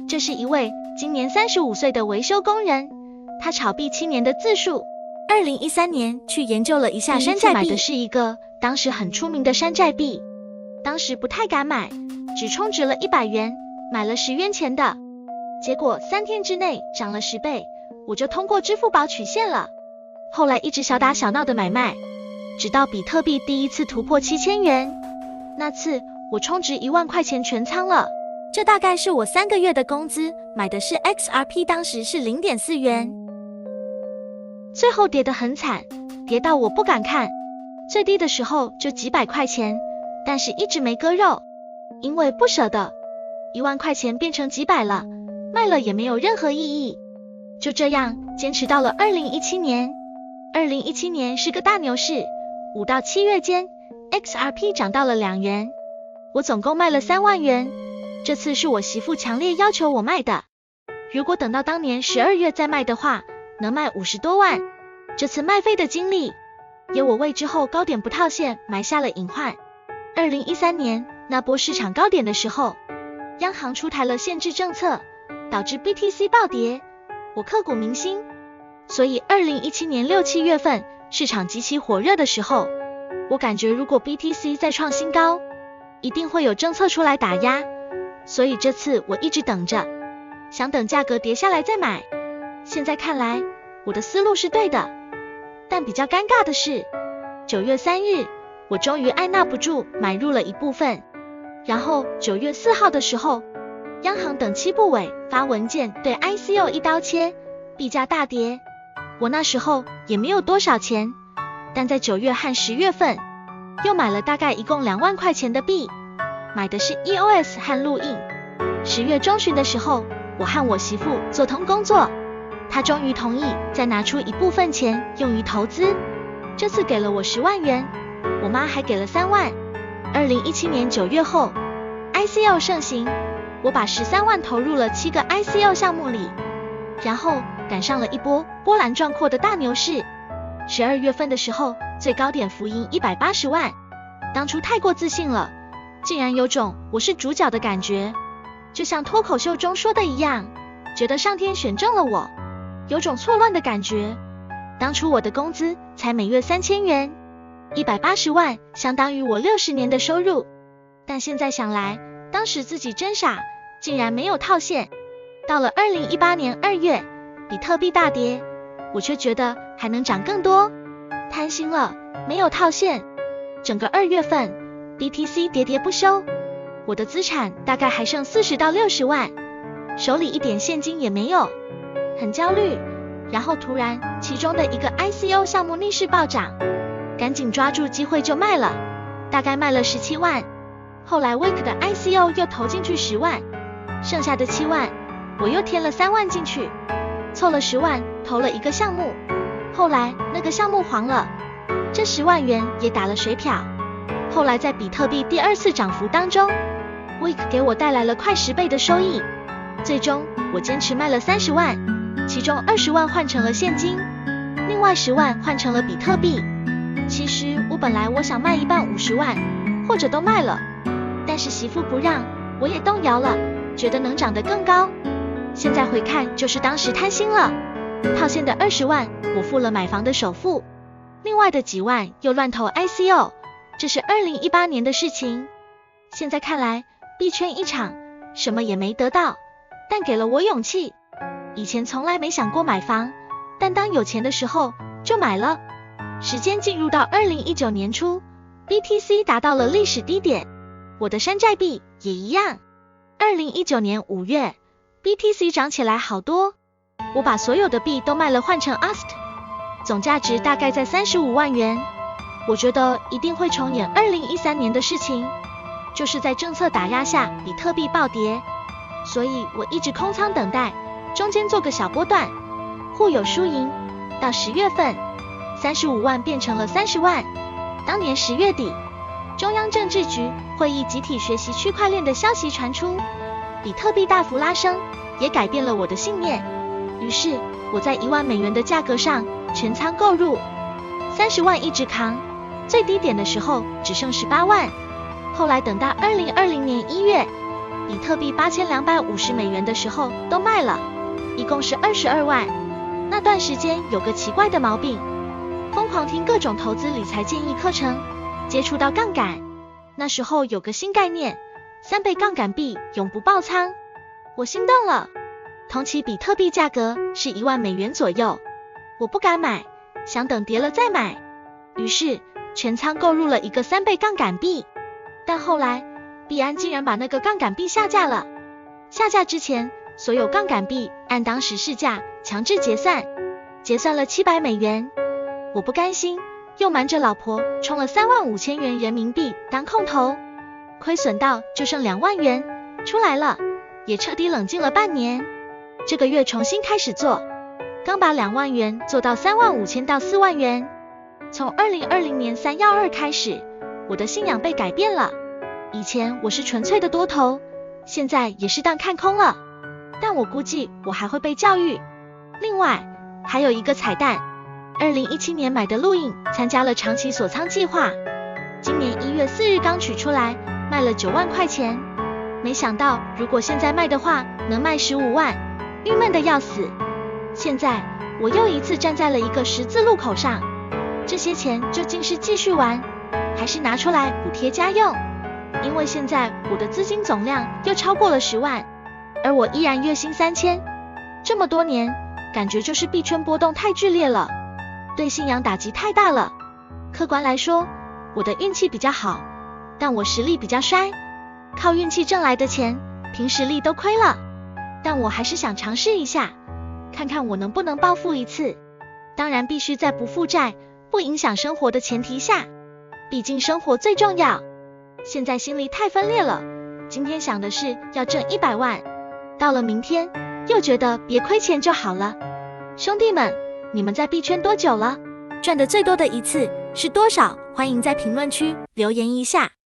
这是一位今年35岁的维修工人，他炒币7年的自述。2013年去研究了一下山寨币，买的是一个当时很出名的山寨币，当时不太敢买，只充值了100元，买了10元钱的，结果3天之内涨了10倍，我就通过支付宝取现了。后来一直小打小闹的买卖，直到比特币第一次突破7000元，那次我充值1万块钱全仓了，这大概是我3个月的工资，买的是 XRP， 当时是 0.4 元。最后跌得很惨，跌到我不敢看，最低的时候就几百块钱，但是一直没割肉，因为不舍得，1万块钱变成几百了，卖了也没有任何意义。就这样坚持到了2017年。2017年是个大牛市，5到7月间 XRP 涨到了2元，我总共卖了3万元，这次是我媳妇强烈要求我卖的，如果等到当年12月再卖的话，能卖50多万。这次卖飞的经历，也我为之后高点不套现埋下了隐患。2013年那波市场高点的时候，央行出台了限制政策，导致 BTC 暴跌，我刻骨铭心。所以2017年6、7月份市场极其火热的时候，我感觉如果 BTC 再创新高，一定会有政策出来打压，所以这次我一直等着，想等价格跌下来再买。现在看来我的思路是对的，但比较尴尬的是9月3日我终于按捺不住买入了一部分，然后9月4号的时候，央行等七部委发文件对 ICO 一刀切，币价大跌。我那时候也没有多少钱，但在9月和10月份又买了大概一共2万块钱的币，买的是 EOS 和路印。10月中旬的时候，我和我媳妇做通工作，她终于同意再拿出一部分钱用于投资，这次给了我10万元，我妈还给了3万。2017年9月后 ICO 盛行，我把13万投入了7个 ICO 项目里，然后赶上了一波波澜壮阔的大牛市。12月份的时候，最高点浮盈180万，当初太过自信了，竟然有种我是主角的感觉，就像脱口秀中说的一样，觉得上天选中了我，有种错乱的感觉。当初我的工资才每月3000元，180万相当于我60年的收入，但现在想来，当时自己真傻，竟然没有套现。到了2018年2月，比特币大跌，我却觉得还能涨更多，贪心了，没有套现。整个2月份 BTC 喋喋不休，我的资产大概还剩40到60万，手里一点现金也没有，很焦虑。然后突然其中的一个 ICO 项目逆势暴涨，赶紧抓住机会就卖了，大概卖了17万。后来 Wake 的 ICO 又投进去10万，剩下的7万我又添了3万进去，凑了10万投了一个项目，后来那个项目黄了，这10万元也打了水漂。后来在比特币第2次涨幅当中， Wake 给我带来了快10倍的收益，最终我坚持卖了30万，其中20万换成了现金，另外10万换成了比特币。其实本来我想卖一半50万，或者都卖了，但是媳妇不让，我也动摇了，觉得能涨得更高。现在回看就是当时贪心了，套现的20万我付了买房的首付，另外的几万又乱投 ICO， 这是2018年的事情。现在看来币圈一场，什么也没得到，但给了我勇气。以前从来没想过买房，但当有钱的时候就买了。时间进入到2019年初， BTC 达到了历史低点，我的山寨币也一样。2019年5月 BTC 涨起来好多，我把所有的币都卖了换成 AST， 总价值大概在35万元。我觉得一定会重演2013年的事情，就是在政策打压下比特币暴跌，所以我一直空仓等待，中间做个小波段，互有输赢。到10月份35万变成了30万。当年10月底，中央政治局会议集体学习区块链的消息传出，比特币大幅拉升，也改变了我的信念。于是我在1万美元的价格上全仓购入，30万一直扛，最低点的时候只剩18万。后来等到2020年1月比特币$8250的时候都卖了，一共是22万。那段时间有个奇怪的毛病，疯狂听各种投资理财建议课程，接触到杠杆。那时候有个新概念，3倍杠杆币永不爆仓，我心动了。同期比特币价格是$10,000左右，我不敢买，想等跌了再买，于是全仓购入了一个3倍杠杆币。但后来币安竟然把那个杠杆币下架了，下架之前所有杠杆币按当时市价强制结算，结算了$700。我不甘心，又瞒着老婆充了35000元人民币当空头，亏损到就剩2万元，出来了，也彻底冷静了半年。这个月重新开始做，刚把2万元做到35000到4万元。从2020年3/12开始，我的信仰被改变了。以前我是纯粹的多头，现在也适当看空了，但我估计我还会被教育。另外还有一个彩蛋，2017年买的录影参加了长期锁仓计划，今年1月4日刚取出来，卖了9万块钱。没想到如果现在卖的话，能卖15万，郁闷的要死。现在我又一次站在了一个十字路口上，这些钱究竟是继续玩，还是拿出来补贴家用？因为现在我的资金总量又超过了10万，而我依然月薪3000。这么多年，感觉就是币圈波动太剧烈了，对信仰打击太大了。客观来说，我的运气比较好，但我实力比较衰，靠运气挣来的钱，凭实力都亏了。但我还是想尝试一下，看看我能不能暴富一次。当然必须在不负债、不影响生活的前提下，毕竟生活最重要。现在心里太分裂了，今天想的是要挣100万，到了明天又觉得别亏钱就好了。兄弟们，你们在币圈多久了？赚的最多的一次是多少？欢迎在评论区留言一下。